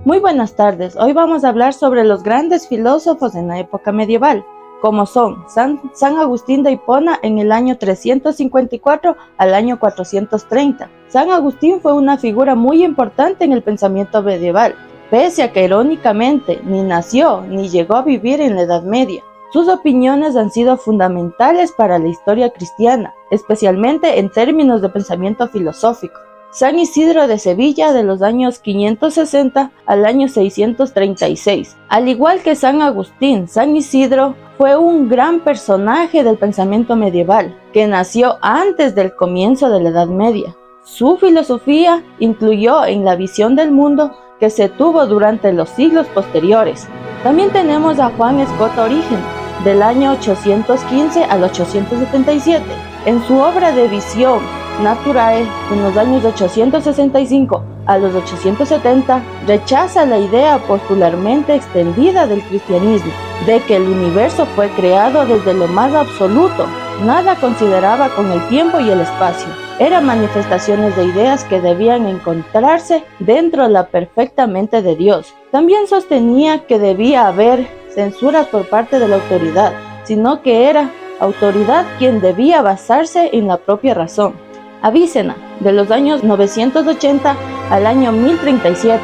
Muy buenas tardes, hoy vamos a hablar sobre los grandes filósofos en la época medieval, como son San Agustín de Hipona en el año 354 al año 430. San Agustín fue una figura muy importante en el pensamiento medieval, pese a que irónicamente ni nació ni llegó a vivir en la Edad Media. Sus opiniones han sido fundamentales para la historia cristiana, especialmente en términos de pensamiento filosófico. San Isidro de Sevilla de los años 560 al año 636. Al igual que San Agustín, San Isidro fue un gran personaje del pensamiento medieval, que nació antes del comienzo de la Edad Media. Su filosofía influyó en la visión del mundo que se tuvo durante los siglos posteriores. También tenemos a Juan Scott Origen, del año 815 al 877. En su obra de Visión Naturae, en los años 865 a los 870, rechaza la idea popularmente extendida del cristianismo, de que el universo fue creado desde lo más absoluto. Nada consideraba con el tiempo y el espacio. Eran manifestaciones de ideas que debían encontrarse dentro de la perfecta mente de Dios. También sostenía que debía haber censuras por parte de la autoridad, sino que era autoridad quien debía basarse en la propia razón. Avícena, de los años 980 al año 1037.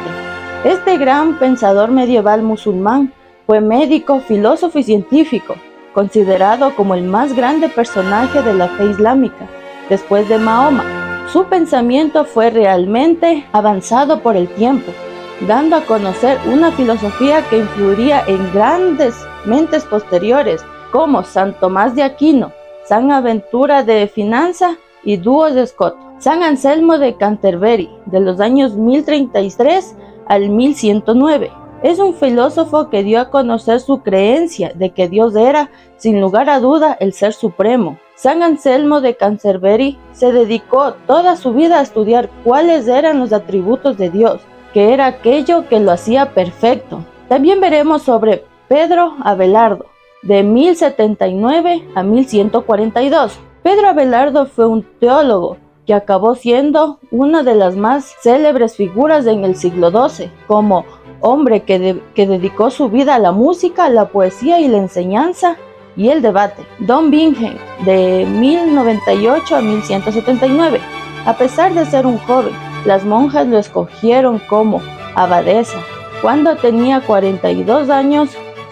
Este gran pensador medieval musulmán fue médico, filósofo y científico, considerado como el más grande personaje de la fe islámica, después de Mahoma. Su pensamiento fue realmente avanzado por el tiempo, dando a conocer una filosofía que influiría en grandes mentes posteriores, como San Tomás de Aquino, San Aventura de Finanza y Duos de Scott. San Anselmo de Canterbury, de los años 1033 al 1109. Es un filósofo que dio a conocer su creencia de que Dios era, sin lugar a duda, el Ser Supremo. San Anselmo de Canterbury se dedicó toda su vida a estudiar cuáles eran los atributos de Dios, que era aquello que lo hacía perfecto. También veremos sobre Pedro Abelardo, de 1079 a 1142. Pedro Abelardo fue un teólogo que acabó siendo una de las más célebres figuras en el siglo XII, como hombre que dedicó su vida a la música, la poesía y la enseñanza y el debate. Don Bingen, de 1098 a 1179. A pesar de ser un joven, las monjas lo escogieron como abadesa. Cuando tenía 42 años,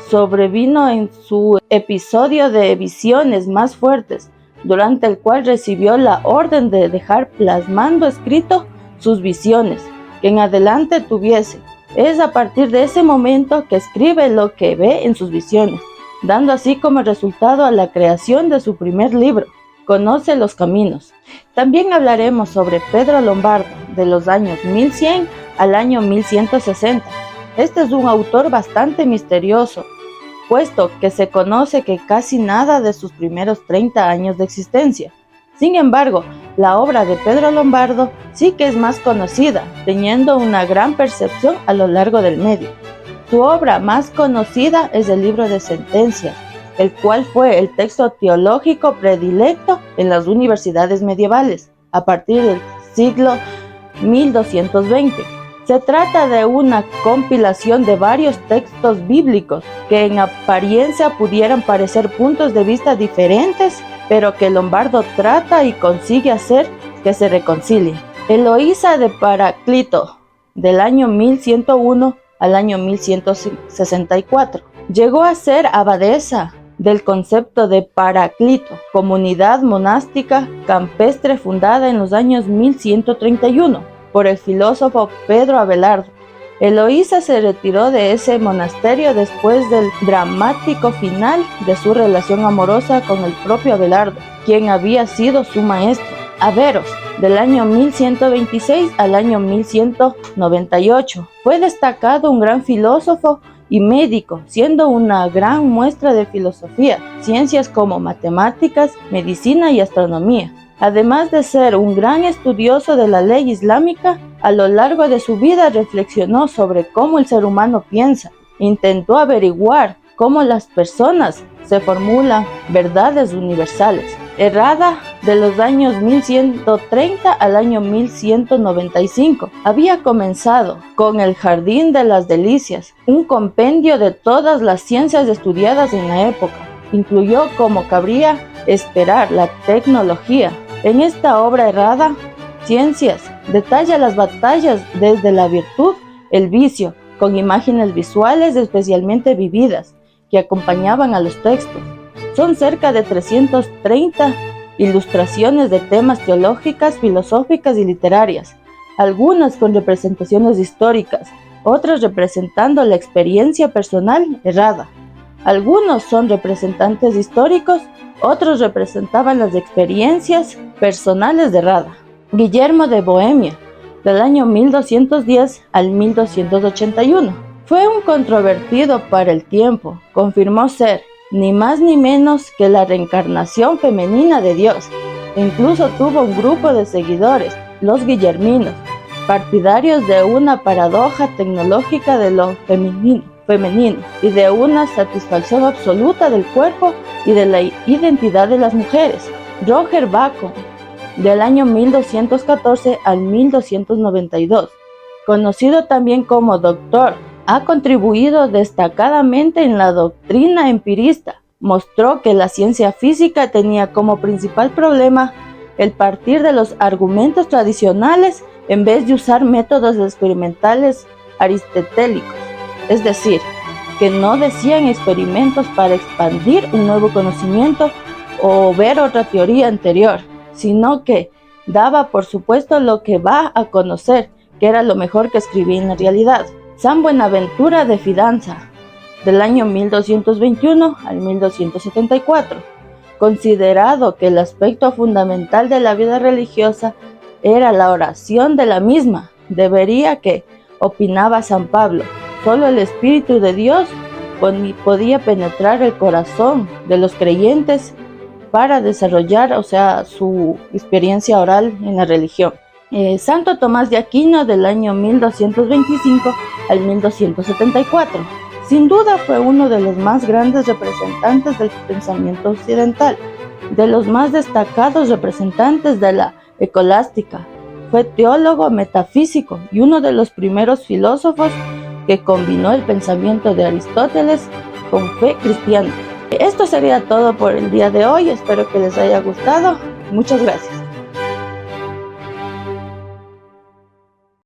sobrevino en su episodio de visiones más fuertes, durante el cual recibió la orden de dejar plasmando escrito sus visiones, que en adelante tuviese. Es a partir de ese momento que escribe lo que ve en sus visiones, dando así como resultado a la creación de su primer libro, Conoce los Caminos. También hablaremos sobre Pedro Lombardo, de los años 1100 al año 1160. Este es un autor bastante misterioso, puesto que se conoce que casi nada de sus primeros 30 años de existencia. Sin embargo, la obra de Pedro Lombardo sí que es más conocida, teniendo una gran percepción a lo largo del medio. Su obra más conocida es el libro de Sentencias, el cual fue el texto teológico predilecto en las universidades medievales, a partir del siglo 1220. Se trata de una compilación de varios textos bíblicos que en apariencia pudieran parecer puntos de vista diferentes, pero que Lombardo trata y consigue hacer que se reconcilien. Eloísa de Paraclito, del año 1101 al año 1164. Llegó a ser abadesa del concepto de Paraclito, comunidad monástica campestre fundada en los años 1131. por el filósofo Pedro Abelardo. Eloísa se retiró de ese monasterio después del dramático final de su relación amorosa con el propio Abelardo, quien había sido su maestro. Averroes, del año 1126 al año 1198. Fue destacado un gran filósofo y médico, siendo una gran muestra de filosofía, ciencias como matemáticas, medicina y astronomía. Además de ser un gran estudioso de la ley islámica, a lo largo de su vida reflexionó sobre cómo el ser humano piensa. Intentó averiguar cómo las personas se formulan verdades universales. Errada, de los años 1130 al año 1195, había comenzado con el Jardín de las Delicias, un compendio de todas las ciencias estudiadas en la época. Incluyó, como cabría esperar, la tecnología. En esta obra Errada, Ciencias, detalla las batallas desde la virtud, el vicio, con imágenes visuales especialmente vividas, que acompañaban a los textos. Son cerca de 330 ilustraciones de temas teológicas, filosóficas y literarias, algunas con representaciones históricas, otras representando la experiencia personal errada. Algunos son representantes históricos, otros representaban las experiencias personales de Rada. Guillermo de Bohemia, del año 1210 al 1281. Fue un controvertido para el tiempo, confirmó ser ni más ni menos que la reencarnación femenina de Dios. Incluso tuvo un grupo de seguidores, los guillerminos, partidarios de una paradoja tecnológica de lo femenino y de una satisfacción absoluta del cuerpo y de la identidad de las mujeres. Roger Bacon, del año 1214 al 1292, conocido también como doctor, ha contribuido destacadamente en la doctrina empirista. Mostró que la ciencia física tenía como principal problema el partir de los argumentos tradicionales en vez de usar métodos experimentales aristotélicos, es decir, que no decían experimentos para expandir un nuevo conocimiento o ver otra teoría anterior, sino que daba por supuesto lo que va a conocer, que era lo mejor que escribía en la realidad. San Buenaventura de Fidanza, del año 1221 al 1274, considerado que el aspecto fundamental de la vida religiosa era la oración de la misma, debería que, opinaba San Pablo, solo el Espíritu de Dios podía penetrar el corazón de los creyentes para desarrollar, su experiencia oral en la religión. Santo Tomás de Aquino, del año 1225 al 1274. Sin duda fue uno de los más grandes representantes del pensamiento occidental, de los más destacados representantes de la escolástica. Fue teólogo metafísico y uno de los primeros filósofos que combinó el pensamiento de Aristóteles con fe cristiana. Esto sería todo por el día de hoy, espero que les haya gustado. Muchas gracias.